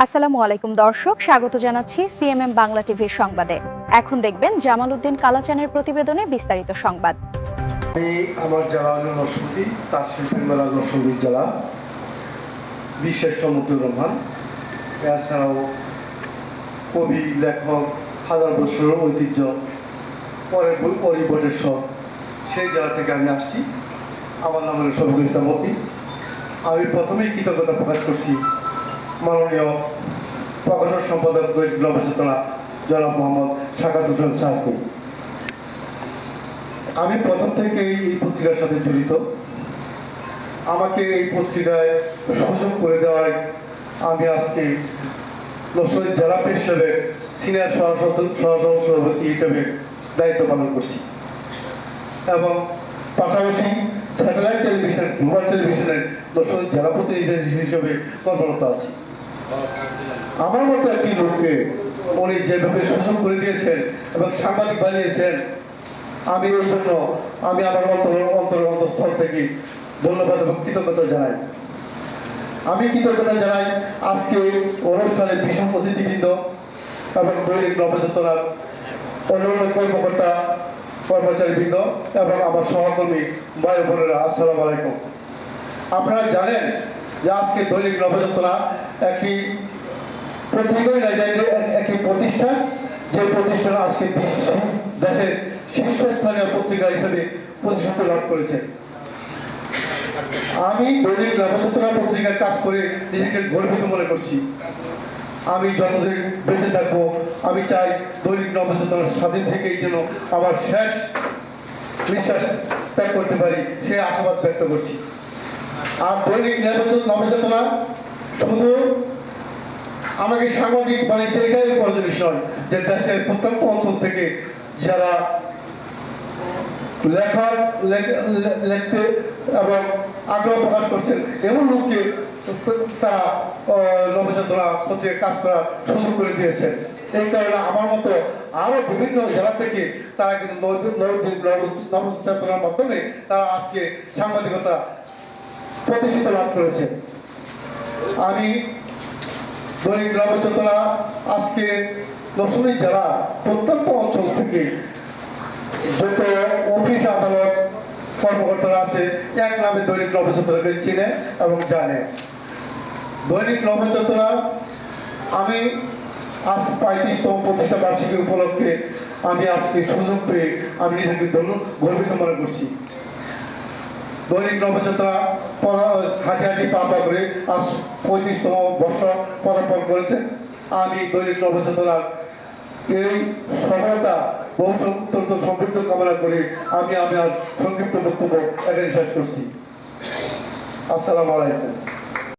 আসসালামু আলাইকুম দর্শক, স্বাগত জানাচ্ছি সিএমএম বাংলা টিভির সংবাদে। এখন দেখবেন জামাল উদ্দিন কালাচানের প্রতিবেদনে বিস্তারিত সংবাদ। আমি আমার জেলা হল নরসিংদী, তার শিল্পী মেলা নরসিংদী জেলা, বিশেষ মতিউর রহমান। এছাড়াও কবি, লেখক, হাজার বছরের ঐতিহ্য, পরিবটেশ্বর, সেই জেলা থেকে আমি আসছি। আমার নাম হল শফিকুল ইসলাম মতি। আমি প্রথমেই কৃতজ্ঞতা প্রকাশ করছি মাননীয় প্রকাশক সম্পাদক নবচেতনা জনাব মোহাম্মদ সাকাত হোসেন সাহেবকে। আমি প্রথম থেকে এই পত্রিকার সাথে জড়িত। আমাকে এই পত্রিকায় সুযোগ করে দেওয়ায় আমি আজকে নরসিংদী জেলা প্রেস ক্লাবের সিনিয়র সহসভাপতি হিসেবে দায়িত্ব পালন করছি এবং পাশাপাশি স্যাটেলাইট টেলিভিশন, মোবাইল টেলিভিশনের নরসিংদী জেলা প্রতিনিধি হিসেবে কর্মরত আছি। আমার মতো একটি লোককে উনি যেভাবে সুযোগ করে দিয়েছেন এবং সাংবাদিক বানিয়েছেন, আমি এই জন্য আমি আমার অন্তঃস্থল থেকে ধন্যবাদ এবং কৃতজ্ঞতা জানাই। আমি কৃতজ্ঞতা জানাই আজকে অনুষ্ঠানের বিশেষ অতিথিবৃন্দ এবং দৈনিক নবচেতনার অন্যান্য কর্মকর্তা কর্মচারীবৃন্দ এবং আমার সহকর্মী ভাই বোনেরা, আসসালামু আলাইকুম। আপনারা জানেন যে আজকে দৈনিক নবচেতনা একটি পত্রিকাই নয়, একটি প্রতিষ্ঠান, যে প্রতিষ্ঠান আজকে দেশের শীর্ষস্থানীয় পত্রিকা হিসেবে প্রতিষ্ঠিত লাভ করেছে। আমি দৈনিক নবচেতনা পত্রিকায় কাজ করে নিজেকে গর্বিত মনে করছি। আমি যতদিন বেঁচে থাকবো আমি চাই দৈনিক নবচেতনার সাথে থেকেই যেন আমার শেষ নিঃশ্বাস ত্যাগ করতে পারি, সে আশাবাদ ব্যক্ত করছি। আর দৈনিক নবচেতনা শুধু আমাকে সাংবাদিক বানিয়েছে এটাই বড় বিষয়, যে দেশের প্রত্যন্ত অঞ্চল থেকে যারা লিখতে এবং আগ্রহ প্রকাশ করছেন এমন লোককে তারা নবচেতনা পত্রিকায় কাজ করার সুযোগ করে দিয়েছেন। এই কারণে আমার মতো আরো বিভিন্ন জেলা থেকে তারা কিন্তু নবচেতনার মাধ্যমে তারা আজকে সাংবাদিকতা প্রতিষ্ঠিত লাভ করেছে। আমি দৈনিক নবচেতনা আজকে নরসিংদী জেলা প্রত্যন্ত অঞ্চল থেকে যত অফিস আদালত কর্মকর্তারা আছে এক নামে দৈনিক নবচেতনাকে চিনে এবং জানে। দৈনিক নবচেতনা আমি আজ 35তম প্রতিষ্ঠা বার্ষিকী উপলক্ষে আমি আজকে সুযোগ পেয়ে আমি নিজেকে গর্বিত মনে করছি। দৈনিক নবচেতনা হাঁটি হাঁটি পা করে আজ 35তম বর্ষ পদার্পণ করেছে। আমি দৈনিক নবচেতনার এই সফলতা বহু সমৃদ্ধ কামনা করে আমি আমার সংক্ষিপ্ত বক্তব্য এখানে শেষ করছি। আসসালামু আলাইকুম।